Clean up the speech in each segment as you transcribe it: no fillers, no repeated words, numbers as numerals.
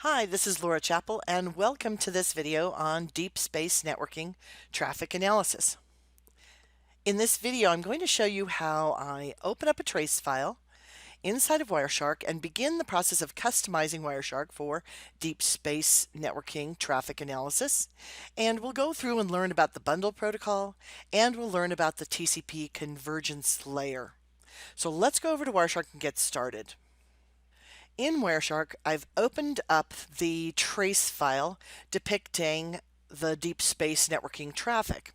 Hi, this is Laura Chappell, and welcome to this video on deep space networking traffic analysis. In this video, I'm going to show you how I open up a trace file inside of Wireshark and begin the process of customizing Wireshark for deep space networking traffic analysis. And we'll go through and learn about the bundle protocol, and we'll learn about the TCP convergence layer. So let's go over to Wireshark and get started. In Wireshark, I've opened up the trace file depicting the deep space networking traffic.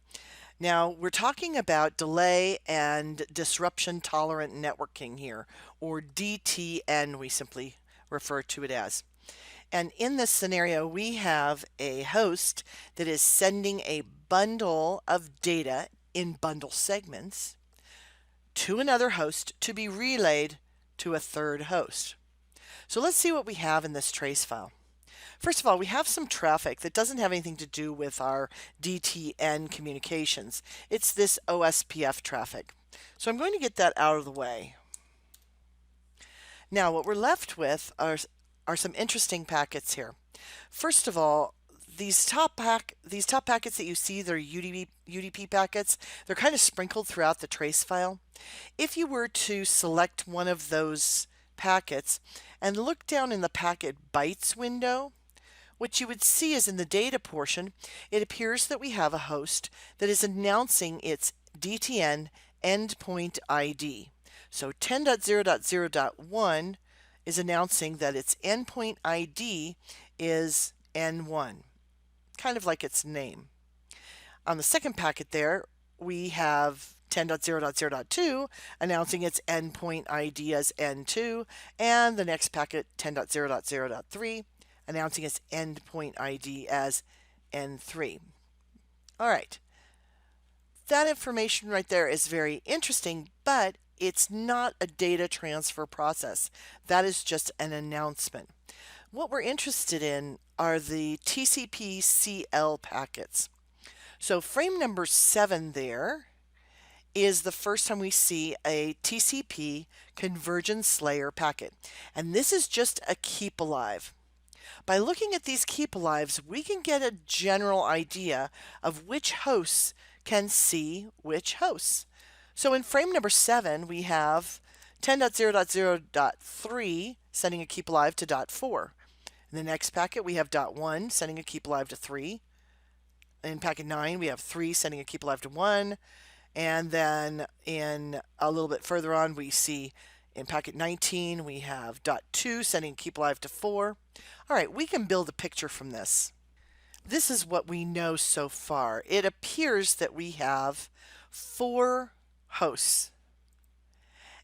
Now, we're talking about delay and disruption tolerant networking here, or DTN, we simply refer to it as. And in this scenario, we have a host that is sending a bundle of data in bundle segments to another host to be relayed to a third host. So let's see what we have in this trace file. First of all, we have some traffic that doesn't have anything to do with our DTN communications. It's this OSPF traffic. So I'm going to get that out of the way. Now, what we're left with are some interesting packets here. First of all, these top packets that you see, they're UDP packets. They're kind of sprinkled throughout the trace file. If you were to select one of those packets and look down in the packet bytes window, what you would see is in the data portion, it appears that we have a host that is announcing its DTN endpoint ID. So 10.0.0.1 is announcing that its endpoint ID is N1, kind of like its name. On the second packet there, we have 10.0.0.2 announcing its endpoint ID as N2, and the next packet 10.0.0.3 announcing its endpoint ID as N3. All right, that information right there is very interesting, but it's not a data transfer process. That is just an announcement. What we're interested in are the TCP CL packets. So frame number 7 there is the first time we see a TCP convergence layer packet. And this is just a keep alive. By looking at these keep alives, we can get a general idea of which hosts can see which hosts. So in frame number 7, we have 10.0.0.3 sending a keep alive to .4. In the next packet, we have .1 sending a keep alive to 3. In packet 9, we have 3 sending a keep alive to 1. And then in a little bit further on, we see in packet 19, we have .2 sending a keep alive to 4. All right, we can build a picture from this. This is what we know so far. It appears that we have 4 hosts.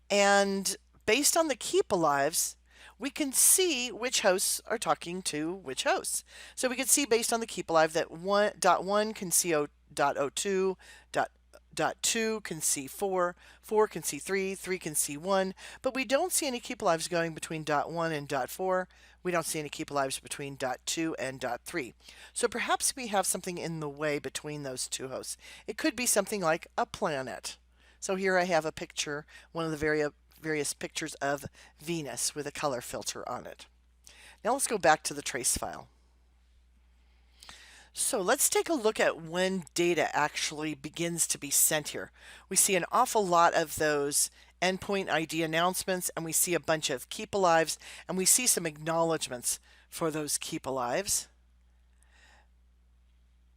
And based on the keep alives, we can see which hosts are talking to which hosts. So we can see based on the keep alive that .1 can see .02, .2 can see 4, 4 can see 3, 3 can see 1, but we don't see any keep alives going between .1 and .4. We don't see any keep alives between .2 and .3. So perhaps we have something in the way between those two hosts. It could be something like a planet. So here I have a picture, one of the various pictures of Venus with a color filter on it. Now let's go back to the trace file. So let's take a look at when data actually begins to be sent here. We see an awful lot of those endpoint ID announcements, and we see a bunch of keep alives, and we see some acknowledgments for those keep alives.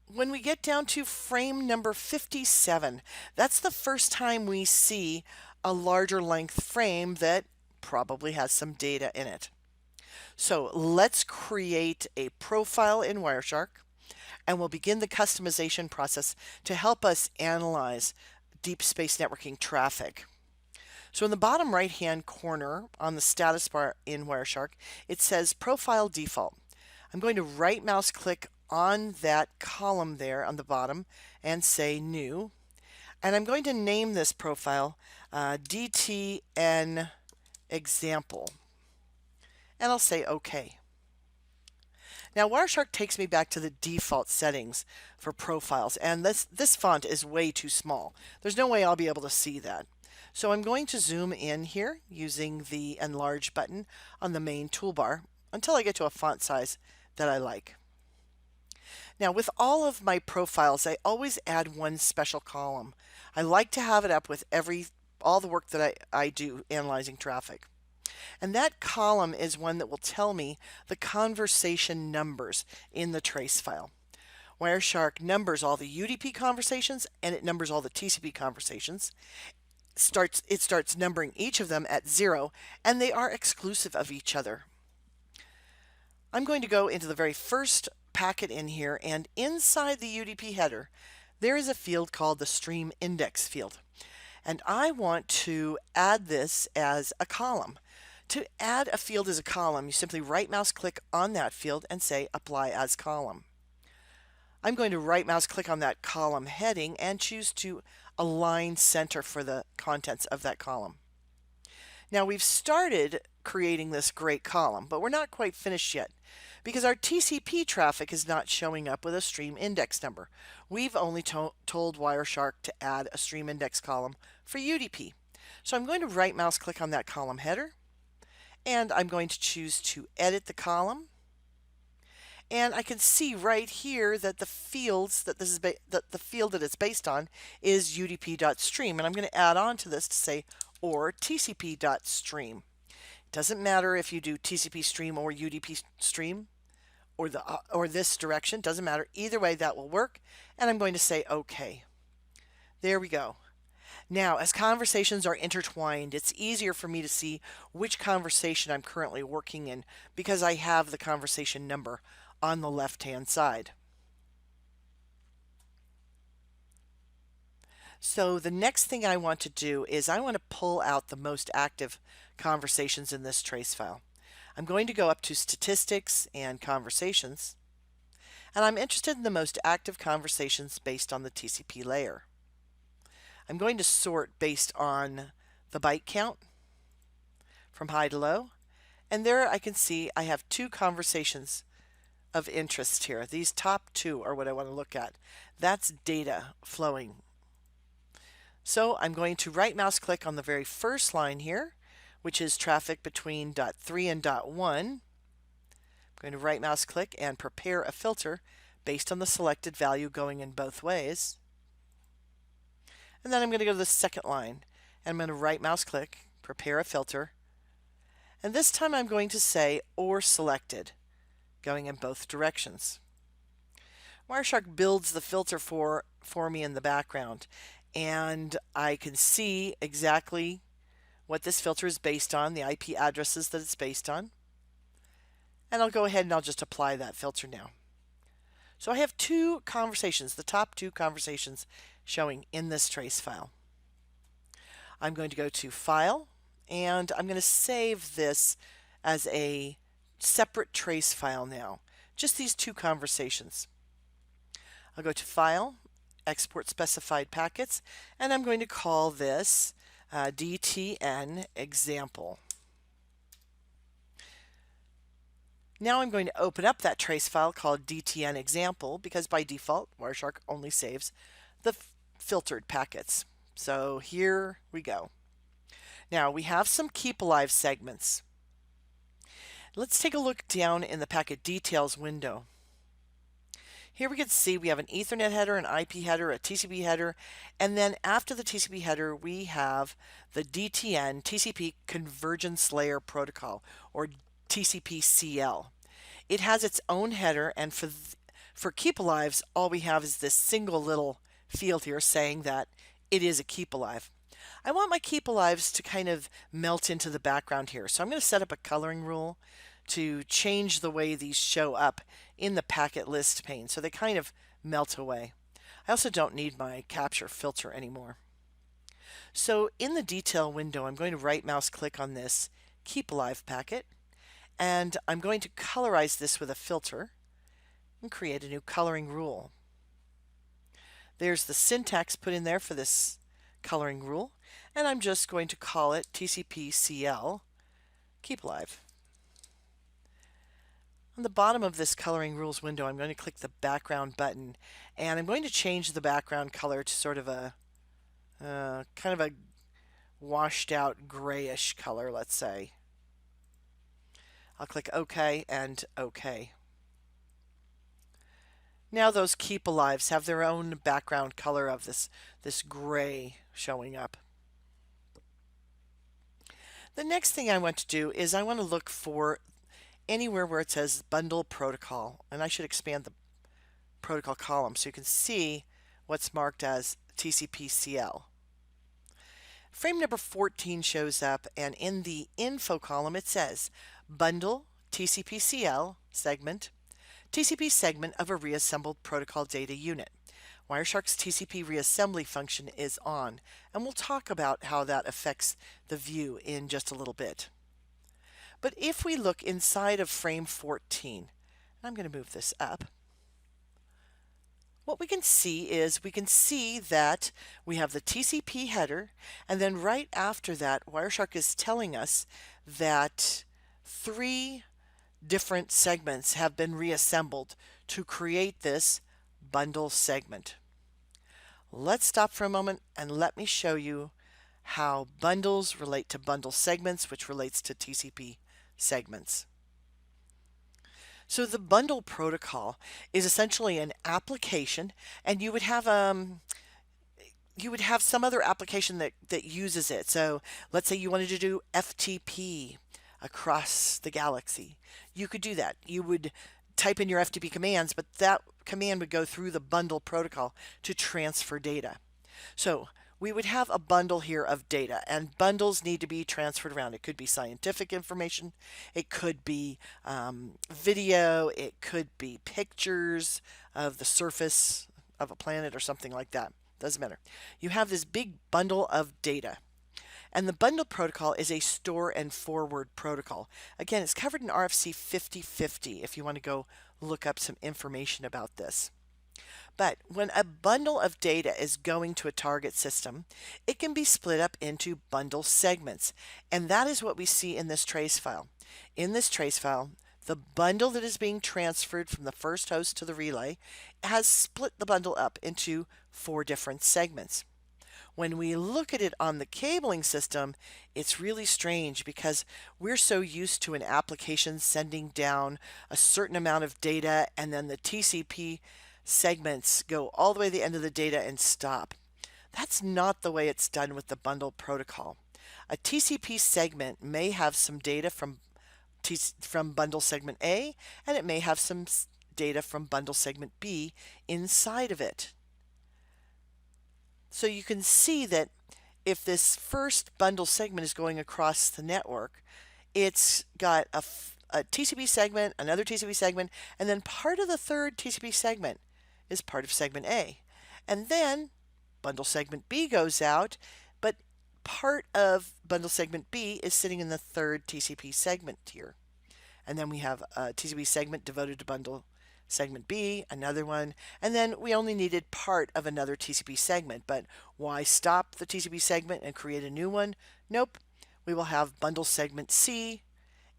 When we get down to frame number 57, that's the first time we see a larger length frame that probably has some data in it. So let's create a profile in Wireshark, and we'll begin the customization process to help us analyze deep space networking traffic. So in the bottom right hand corner on the status bar in Wireshark, it says Profile Default. I'm going to right mouse click on that column there on the bottom and say New. And I'm going to name this profile DTN Example. And I'll say OK. Now Wireshark takes me back to the default settings for profiles, and this font is way too small. There's no way I'll be able to see that. So I'm going to zoom in here using the enlarge button on the main toolbar, until I get to a font size that I like. Now, with all of my profiles, I always add one special column. I like to have it up with all the work that I do analyzing traffic. And that column is one that will tell me the conversation numbers in the trace file. Wireshark numbers all the UDP conversations and it numbers all the TCP conversations. It starts numbering each of them at 0, and they are exclusive of each other. I'm going to go into the very first packet in here, and inside the UDP header, there is a field called the stream index field. And I want to add this as a column. To add a field as a column, you simply right mouse click on that field and say apply as column. I'm going to right mouse click on that column heading and choose to align center for the contents of that column. Now we've started creating this great column, but we're not quite finished yet because our TCP traffic is not showing up with a stream index number. We've only told Wireshark to add a stream index column for UDP. So I'm going to right mouse click on that column header, and I'm going to choose to edit the column. And I can see right here that the fields that the field that it's based on is udp.stream, and I'm going to add on to this to say or tcp.stream. It doesn't matter if you do TCP stream or UDP stream or this direction, doesn't matter. Either way that will work, and I'm going to say OK. There we go. Now, as conversations are intertwined, it's easier for me to see which conversation I'm currently working in because I have the conversation number on the left-hand side. So the next thing I want to do is I want to pull out the most active conversations in this trace file. I'm going to go up to Statistics and Conversations, and I'm interested in the most active conversations based on the TCP layer. I'm going to sort based on the byte count from high to low, and there I can see I have 2 conversations of interest here. These top 2 are what I want to look at. That's data flowing. So I'm going to right mouse click on the very first line here, which is traffic between .3 and .1. I'm going to right mouse click and prepare a filter based on the selected value going in both ways. And then I'm going to go to the second line, and I'm going to right mouse click, prepare a filter, and this time I'm going to say or selected, going in both directions. Wireshark builds the filter for me in the background, and I can see exactly what this filter is based on, the IP addresses that it's based on, and I'll go ahead and I'll just apply that filter now. So I have 2 conversations, the top 2 conversations showing in this trace file. I'm going to go to File, and I'm going to save this as a separate trace file now, just these 2 conversations. I'll go to File, Export Specified Packets, and I'm going to call this DTN Example. Now I'm going to open up that trace file called DTN Example because by default Wireshark only saves the filtered packets. So here we go. Now we have some keep alive segments. Let's take a look down in the packet details window. Here we can see we have an Ethernet header, an IP header, a TCP header, and then after the TCP header we have the DTN TCP Convergence Layer Protocol, or TCP-CL. It has its own header, and for keep alives all we have is this single little field here saying that it is a keep alive. I want my keep alives to kind of melt into the background here, so I'm going to set up a coloring rule to change the way these show up in the packet list pane so they kind of melt away. I also don't need my capture filter anymore. So in the detail window I'm going to right mouse click on this keep alive packet, and I'm going to colorize this with a filter and create a new coloring rule. There's the syntax put in there for this coloring rule, and I'm just going to call it TCP-CL keep alive. On the bottom of this coloring rules window I'm going to click the background button, and I'm going to change the background color to sort of a kind of a washed out grayish color, let's say. I'll click OK and OK. Now those keep alives have their own background color of this gray showing up. The next thing I want to do is I want to look for anywhere where it says bundle protocol, and I should expand the protocol column so you can see what's marked as TCP/CL. Frame number 14 shows up, and in the info column it says bundle TCP/CL segment, TCP segment of a reassembled protocol data unit. Wireshark's TCP reassembly function is on, and we'll talk about how that affects the view in just a little bit. But if we look inside of frame 14, I'm going to move this up, what we can see is that we have the TCP header, and then right after that, Wireshark is telling us that 3 different segments have been reassembled to create this bundle segment. Let's stop for a moment and let me show you how bundles relate to bundle segments, which relates to TCP segments. So the bundle protocol is essentially an application, and you would have some other application that uses it. So let's say you wanted to do FTP across the galaxy. You could do that. You would type in your FTP commands, but that command would go through the bundle protocol to transfer data. So we would have a bundle here of data, and bundles need to be transferred around. It could be scientific information, it could be video, it could be pictures of the surface of a planet or something like that. Doesn't matter. You have this big bundle of data. And the bundle protocol is a store and forward protocol. Again, it's covered in RFC 5050 if you want to go look up some information about this. But when a bundle of data is going to a target system, it can be split up into bundle segments. And that is what we see in this trace file. In this trace file, the bundle that is being transferred from the first host to the relay has split the bundle up into 4 different segments. When we look at it on the cabling system, it's really strange because we're so used to an application sending down a certain amount of data, and then the TCP segments go all the way to the end of the data and stop. That's not the way it's done with the bundle protocol. A TCP segment may have some data from bundle segment A, and it may have some data from bundle segment B inside of it. So you can see that if this first bundle segment is going across the network, it's got a TCP segment, another TCP segment, and then part of the third TCP segment is part of segment A. And then bundle segment B goes out, but part of bundle segment B is sitting in the third TCP segment here. And then we have a TCP segment devoted to bundle segment B, another one, and then we only needed part of another TCP segment. But why stop the TCP segment and create a new one? Nope. We will have bundle segment C,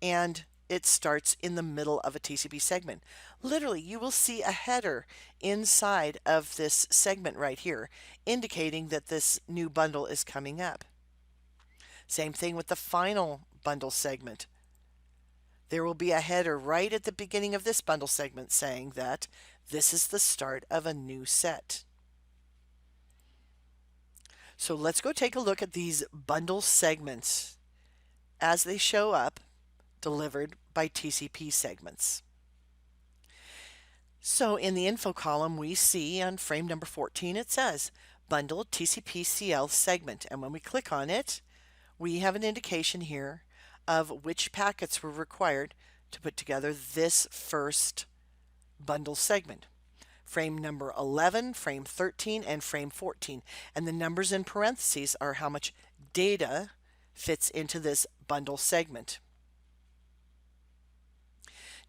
and it starts in the middle of a TCP segment. Literally, you will see a header inside of this segment right here, indicating that this new bundle is coming up. Same thing with the final bundle segment. There will be a header right at the beginning of this bundle segment saying that this is the start of a new set. So let's go take a look at these bundle segments as they show up, delivered by TCP segments. So in the info column, we see on frame number 14, it says bundle TCP/CL segment. And when we click on it, we have an indication here of which packets were required to put together this first bundle segment. Frame number 11, frame 13, and frame 14. And the numbers in parentheses are how much data fits into this bundle segment.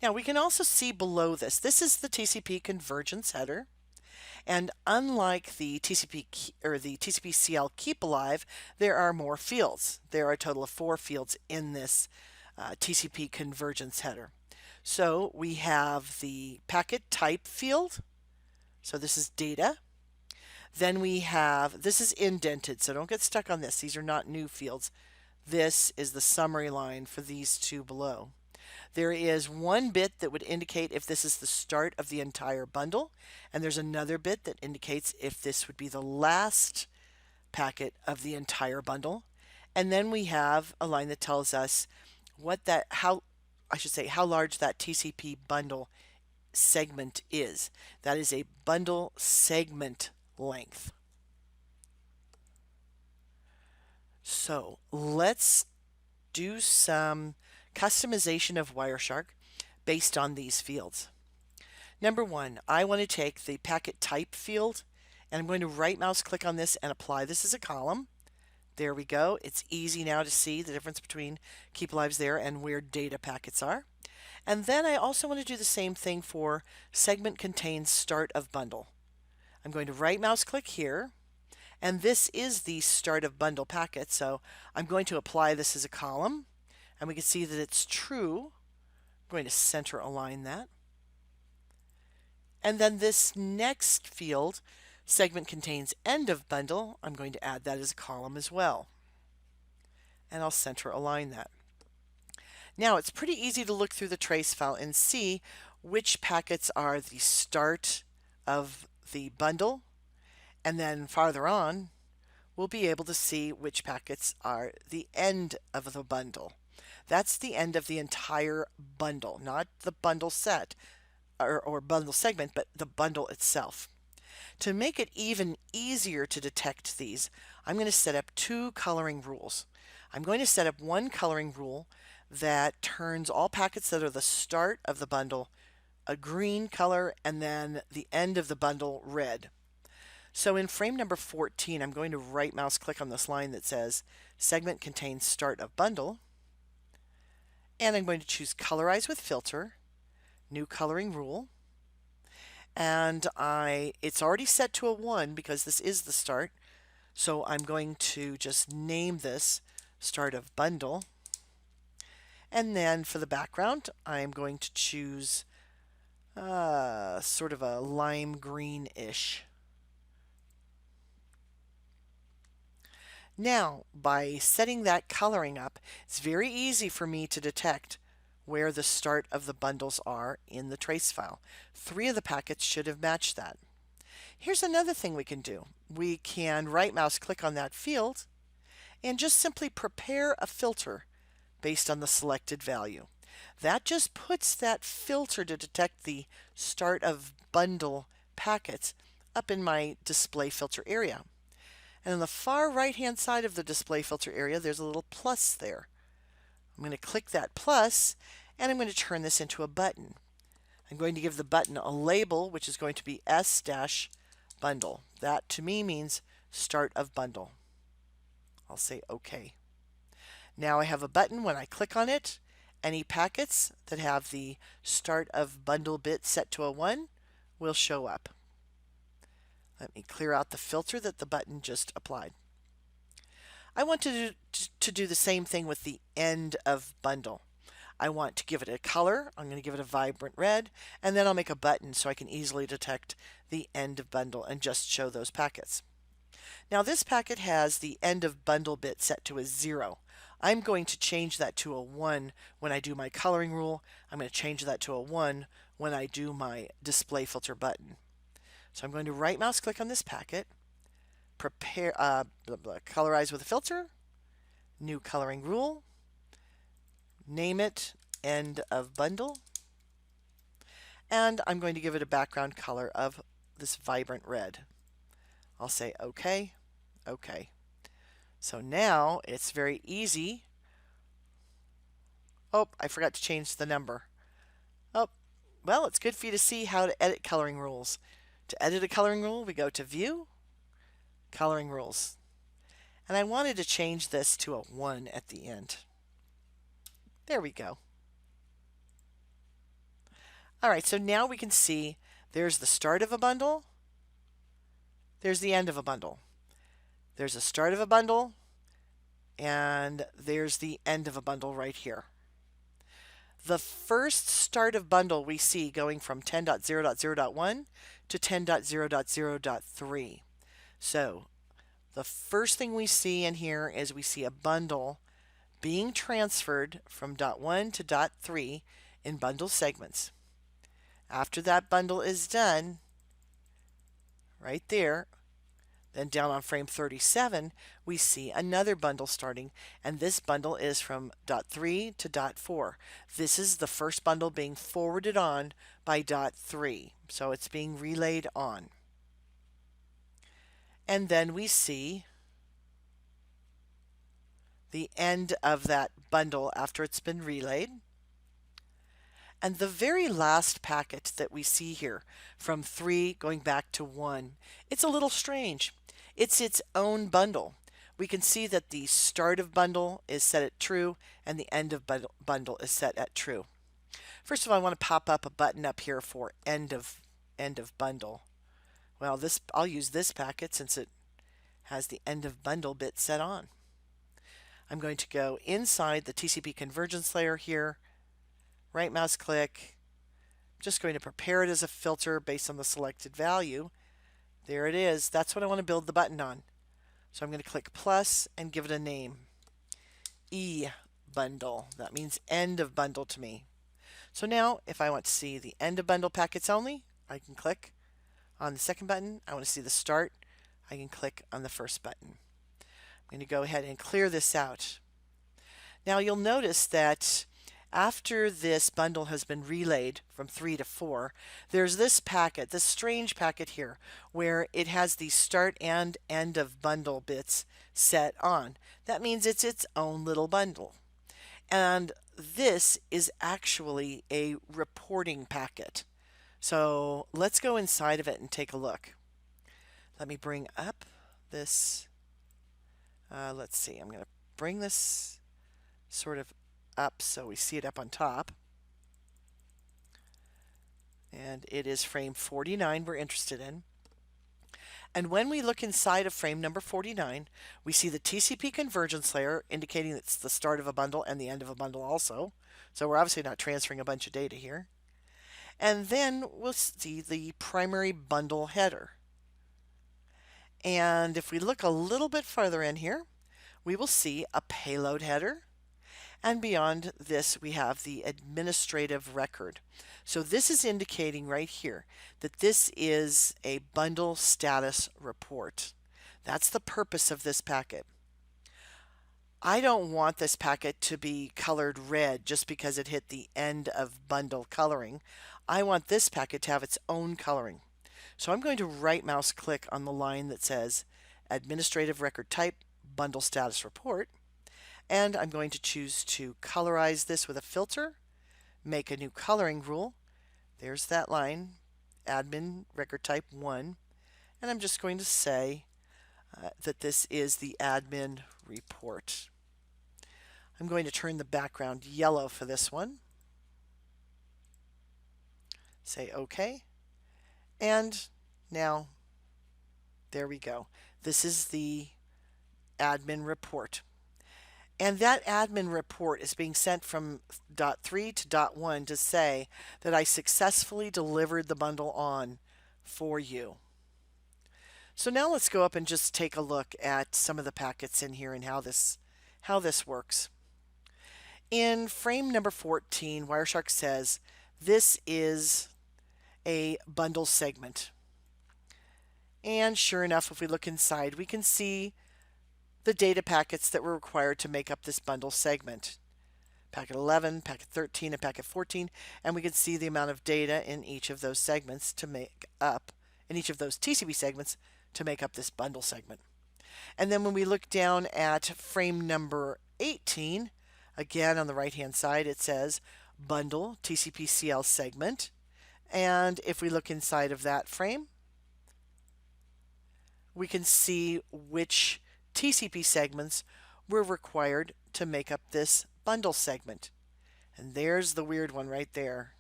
Now we can also see below this, this is the TCP convergence header. And unlike the TCP/CL keep alive, there are more fields. There are a total of 4 fields in this TCP convergence header. So we have the packet type field. So this is data. Then we have, this is indented, so don't get stuck on this. These are not new fields. This is the summary line for these 2 below. There is one bit that would indicate if this is the start of the entire bundle, and there's another bit that indicates if this would be the last packet of the entire bundle. And then we have a line that tells us how large that TCP bundle segment is. That is a bundle segment length. So let's do some customization of Wireshark based on these fields. Number one, I want to take the packet type field, and I'm going to right mouse click on this and apply this as a column. There we go. It's easy now to see the difference between keep lives there and where data packets are. And then I also want to do the same thing for segment contains start of bundle. I'm going to right mouse click here, and this is the start of bundle packet, so I'm going to apply this as a column, and we can see that it's true. I'm going to center align that. And then this next field, segment contains end of bundle, I'm going to add that as a column as well. And I'll center align that. Now it's pretty easy to look through the trace file and see which packets are the start of the bundle, and then farther on we'll be able to see which packets are the end of the bundle. That's the end of the entire bundle, not the bundle set or bundle segment, but the bundle itself. To make it even easier to detect these, I'm going to set up two coloring rules. I'm going to set up one coloring rule that turns all packets that are the start of the bundle a green color and then the end of the bundle red. So in frame number 14, I'm going to right mouse click on this line that says segment contains start of bundle, and I'm going to choose colorize with filter, new coloring rule, and it's already set to a 1 because this is the start, so I'm going to just name this start of bundle. And then for the background, I'm going to choose sort of a lime green-ish. Now, by setting that coloring up, it's very easy for me to detect where the start of the bundles are in the trace file. 3 of the packets should have matched that. Here's another thing we can do. We can right mouse click on that field and just simply prepare a filter based on the selected value. That just puts that filter to detect the start of bundle packets up in my display filter area. And on the far right hand side of the display filter area, there's a little plus there. I'm going to click that plus, and I'm going to turn this into a button. I'm going to give the button a label, which is going to be S-bundle. That to me means start of bundle. I'll say OK. Now I have a button. When I click on it, any packets that have the start of bundle bit set to a 1 will show up. Let me clear out the filter that the button just applied. I want to do the same thing with the end of bundle. I want to give it a color. I'm going to give it a vibrant red, and then I'll make a button so I can easily detect the end of bundle and just show those packets. Now this packet has the end of bundle bit set to a 0. I'm going to change that to a 1 when I do my coloring rule. I'm going to change that to a 1 when I do my display filter button. So I'm going to right mouse click on this packet, prepare colorize with a filter, new coloring rule, name it end of bundle, and I'm going to give it a background color of this vibrant red. I'll say OK, OK. So now it's very easy. Oh, I forgot to change the number. Oh, well, it's good for you to see how to edit coloring rules. To edit a coloring rule, we go to View, Coloring Rules. And I wanted to change this to a 1 at the end. There we go. All right, so now we can see there's the start of a bundle, there's the end of a bundle. There's a start of a bundle, and there's the end of a bundle right here. The first start of bundle we see going from 10.0.0.1 to 10.0.0.3. So the first thing we see in here is we see a bundle being transferred from dot 1 to dot 3 in bundle segments. After that bundle is done, right there, then down on frame 37, we see another bundle starting, and this bundle is from dot 3 to dot 4. This is the first bundle being forwarded on by dot 3, so it's being relayed on. And then we see the end of that bundle after it's been relayed. And the very last packet that we see here, from 3 going back to 1, it's a little strange. It's its own bundle. We can see that the start of bundle is set at true and the end of bundle is set at true. First of all, I want to pop up a button up here for end of bundle. Well, I'll use this packet since it has the end of bundle bit set on. I'm going to go inside the TCP convergence layer here, right mouse click, just going to prepare it as a filter based on the selected value. There it is. That's what I want to build the button on. So I'm going to click plus and give it a name. E bundle. That means end of bundle to me. So now if I want to see the end of bundle packets only, I can click on the second button. I want to see the start, I can click on the first button. I'm going to go ahead and clear this out. Now you'll notice that after this bundle has been relayed from 3 to 4, there's this packet, this strange packet here, where it has the start and end of bundle bits set on. That means it's its own little bundle. And this is actually a reporting packet. So let's go inside of it and take a look. Let me bring up this, let's see, I'm going to bring this sort of up so we see it up on top. And it is frame 49 we're interested in. And when we look inside of frame number 49, we see the TCP convergence layer indicating it's the start of a bundle and the end of a bundle also. So we're obviously not transferring a bunch of data here. And then we'll see the primary bundle header. And if we look a little bit farther in here, we will see a payload header. And beyond this, we have the administrative record. So this is indicating right here that this is a bundle status report. That's the purpose of this packet. I don't want this packet to be colored red just because it hit the end of bundle coloring. I want this packet to have its own coloring. So I'm going to right mouse click on the line that says Administrative Record Type Bundle Status Report, and I'm going to choose to colorize this with a filter, make a new coloring rule. There's that line, Admin Record Type 1, and I'm just going to say that this is the admin report. I'm going to turn the background yellow for this one. Say OK. And now, there we go. This is the admin report. And that admin report is being sent from dot 3 to dot 1 to say that I successfully delivered the bundle on for you. So now let's go up and just take a look at some of the packets in here and how this works. In frame number 14, Wireshark says this is a bundle segment. And sure enough, if we look inside, we can see the data packets that were required to make up this bundle segment. Packet 11, packet 13, and packet 14, and we can see the amount of data in each of those segments to make up, in each of those TCP segments to make up this bundle segment. And then when we look down at frame number 18, again on the right hand side it says bundle TCP/CL segment. And if we look inside of that frame, we can see which TCP segments were required to make up this bundle segment. And there's the weird one right there.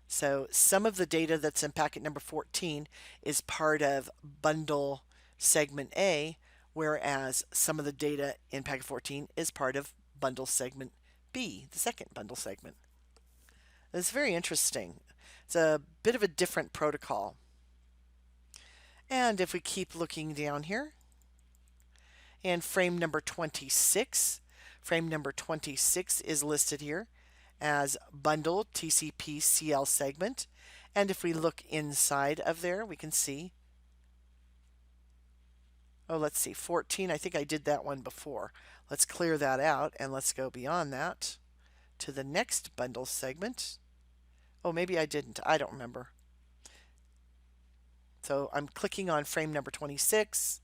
So some of the data that's in packet number 14 is part of bundle segment A, whereas some of the data in packet 14 is part of bundle segment B, the second bundle segment. It's very interesting. It's a bit of a different protocol. And if we keep looking down here, in frame number 26, Frame number 26 is listed here as bundle TCP CL segment. And if we look inside of there, we can see, oh, let's see, 14. I think I did that one before. Let's clear that out and let's go beyond that to the next bundle segment. Oh, maybe I didn't. I don't remember. So I'm clicking on frame number 26,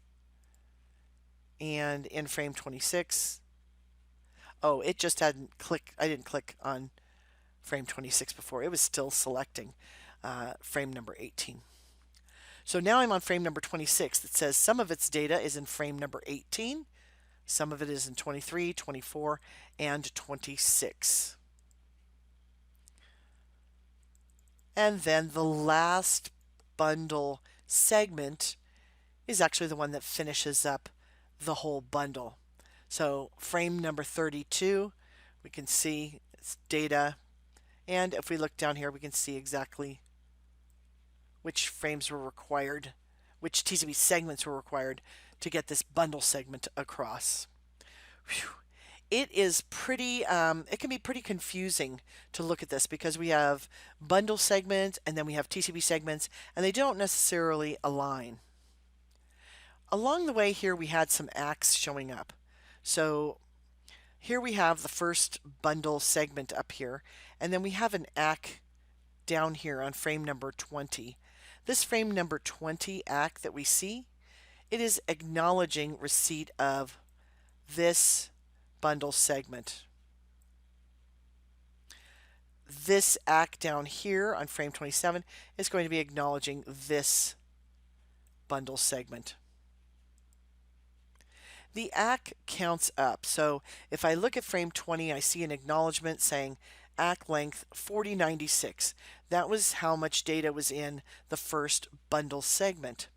and in frame 26, oh, it just hadn't clicked. I didn't click on frame 26 before. It was still selecting frame number 18. So now I'm on frame number 26 that says some of its data is in frame number 18, some of it is in 23, 24, and 26. And then the last bundle segment is actually the one that finishes up the whole bundle. So frame number 32, we can see it's data. And if we look down here, we can see exactly which frames were required, which TCP segments were required to get this bundle segment across. Whew. It is pretty, it can be pretty confusing to look at this because we have bundle segments and then we have TCP segments, and they don't necessarily align. Along the way here, we had some ACKs showing up. So here we have the first bundle segment up here, and then we have an ACK down here on frame number 20. This frame number 20 ACK that we see, it is acknowledging receipt of this bundle segment. This ACK down here on frame 27 is going to be acknowledging this bundle segment. The ACK counts up. So if I look at frame 20, I see an acknowledgement saying ACK length 4096. That was how much data was in the first bundle segment.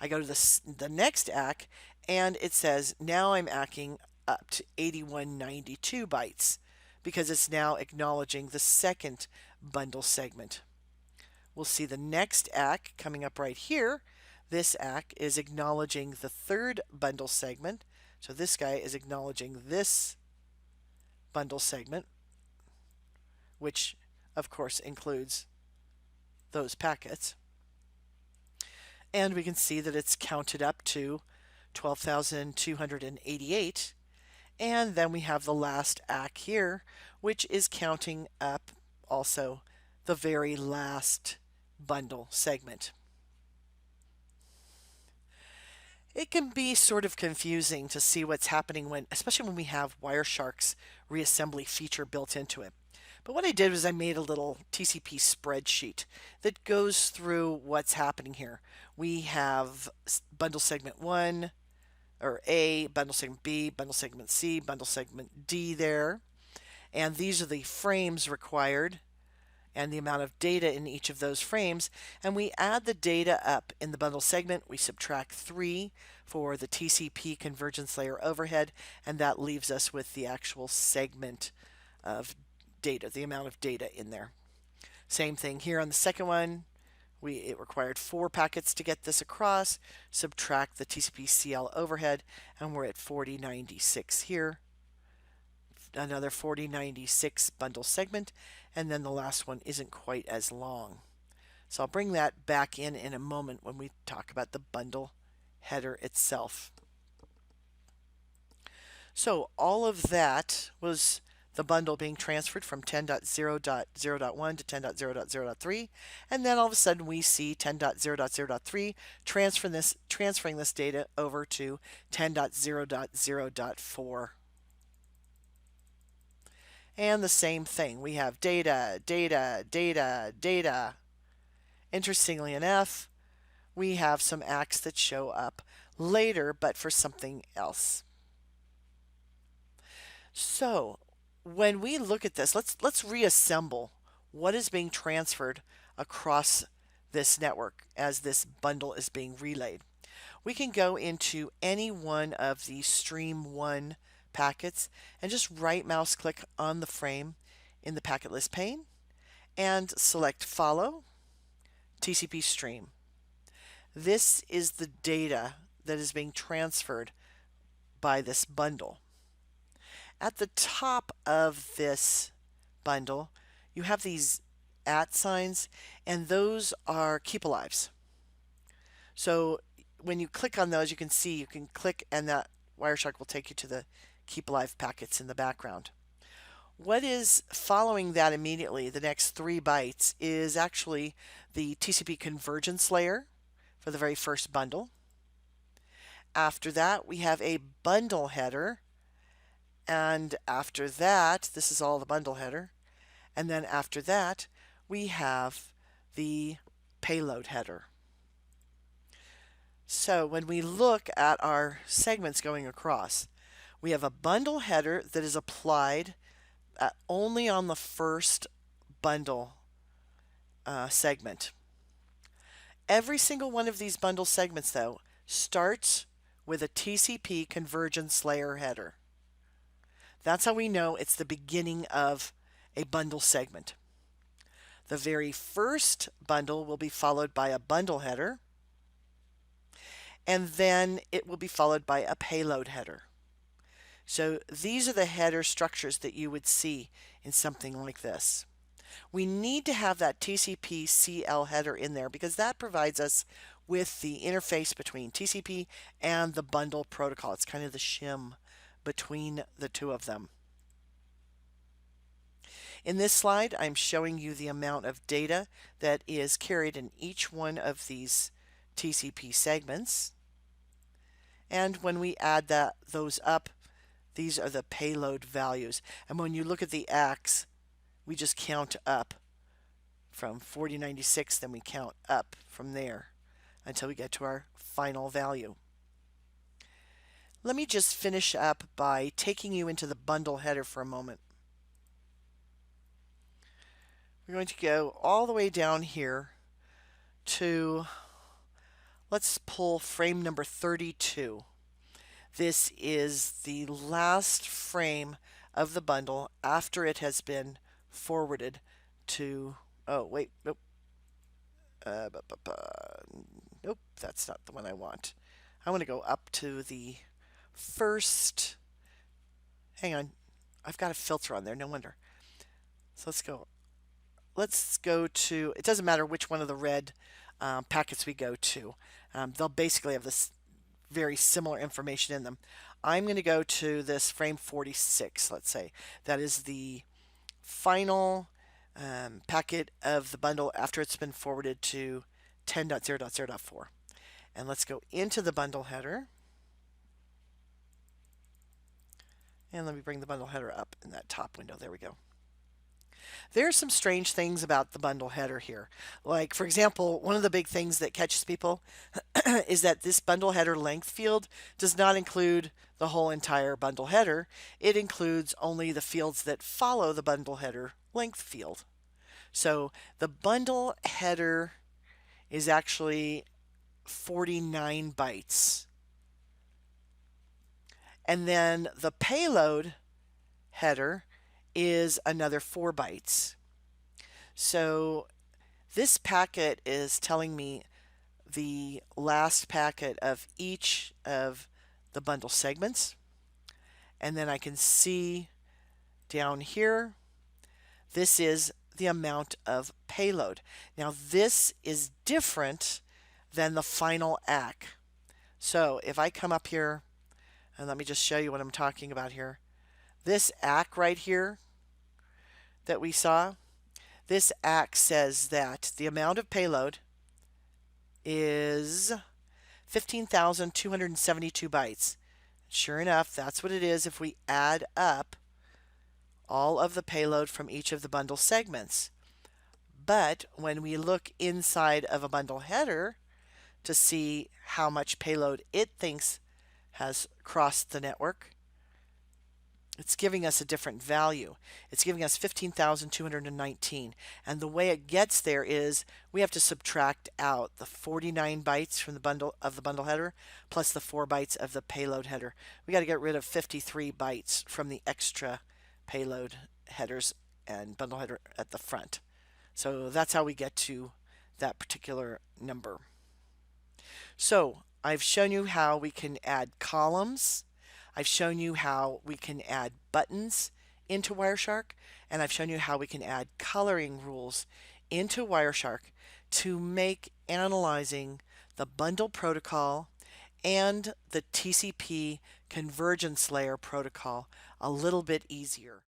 I go to the next ACK and it says now I'm ACKing up to 8192 bytes because it's now acknowledging the second bundle segment. We'll see the next ACK coming up right here. This ACK is acknowledging the third bundle segment. So this guy is acknowledging this bundle segment, which of course includes those packets. And we can see that it's counted up to 12,288. And then we have the last ACK here, which is counting up also the very last bundle segment. It can be sort of confusing to see what's happening when, especially when we have Wireshark's reassembly feature built into it. But what I did was I made a little TCP spreadsheet that goes through what's happening here. We have bundle segment 1, or A, bundle segment B, bundle segment C, bundle segment D there. And these are the frames required and the amount of data in each of those frames. And we add the data up in the bundle segment. We subtract 3 for the TCP convergence layer overhead, and that leaves us with the actual segment of data, the amount of data in there. Same thing here on the second one. It required 4 packets to get this across. Subtract the TCP CL overhead, and we're at 4096 here. Another 4096 bundle segment, and then the last one isn't quite as long. So I'll bring that back in a moment when we talk about the bundle header itself. So all of that was the bundle being transferred from 10.0.0.1 to 10.0.0.3, and then all of a sudden we see 10.0.0.3 transferring this data over to 10.0.0.4. And the same thing, we have data, data, data, data. Interestingly enough, we have some ACKs that show up later, but for something else. So when we look at this, let's reassemble what is being transferred across this network as this bundle is being relayed. We can go into any one of these stream 1 packets and just right mouse click on the frame in the packet list pane and select follow TCP stream. This is the data that is being transferred by this bundle. At the top of this bundle, you have these @ signs, and those are keep alives. So when you click on those, you can click and that Wireshark will take you to the keep alive packets in the background. What is following that immediately, the next 3 bytes, is actually the TCP convergence layer for the very first bundle. After that, we have a bundle header. And after that, this is all the bundle header. And then after that, we have the payload header. So when we look at our segments going across, we have a bundle header that is applied only on the first bundle segment. Every single one of these bundle segments, though, starts with a TCP convergence layer header. That's how we know it's the beginning of a bundle segment. The very first bundle will be followed by a bundle header, and then it will be followed by a payload header. So these are the header structures that you would see in something like this. We need to have that TCP CL header in there because that provides us with the interface between TCP and the bundle protocol. It's kind of the shim between the two of them. In this slide, I'm showing you the amount of data that is carried in each one of these TCP segments. And when we add those up, these are the payload values. And when you look at the ACKs, we just count up from 4096, then we count up from there until we get to our final value. Let me just finish up by taking you into the bundle header for a moment. We're going to go all the way down here to, let's pull frame number 32. This is the last frame of the bundle after it has been forwarded to, oh wait, nope. Nope, that's not the one I want. I want to go up to the first, hang on, I've got a filter on there, no wonder. So let's go to, it doesn't matter which one of the red packets we go to. They'll basically have this very similar information in them. I'm going to go to this frame 46, let's say. That is the final packet of the bundle after it's been forwarded to 10.0.0.4. And let's go into the bundle header. And let me bring the bundle header up in that top window. There we go. There are some strange things about the bundle header here. Like, for example, one of the big things that catches people is that this bundle header length field does not include the whole entire bundle header. It includes only the fields that follow the bundle header length field. So the bundle header is actually 49 bytes. And then the payload header is another 4 bytes. So this packet is telling me the last packet of each of the bundle segments. And then I can see down here, this is the amount of payload. Now this is different than the final ACK. So if I come up here, and let me just show you what I'm talking about here. This ACK right here that we saw, this ACK says that the amount of payload is 15,272 bytes. Sure enough, that's what it is if we add up all of the payload from each of the bundle segments. But when we look inside of a bundle header to see how much payload it thinks has crossed the network, it's giving us a different value. It's giving us 15,219. And the way it gets there is we have to subtract out the 49 bytes from the bundle header plus the 4 bytes of the payload header. We got to get rid of 53 bytes from the extra payload headers and bundle header at the front. So that's how we get to that particular number. So I've shown you how we can add columns. I've shown you how we can add buttons into Wireshark, and I've shown you how we can add coloring rules into Wireshark to make analyzing the bundle protocol and the TCP convergence layer protocol a little bit easier.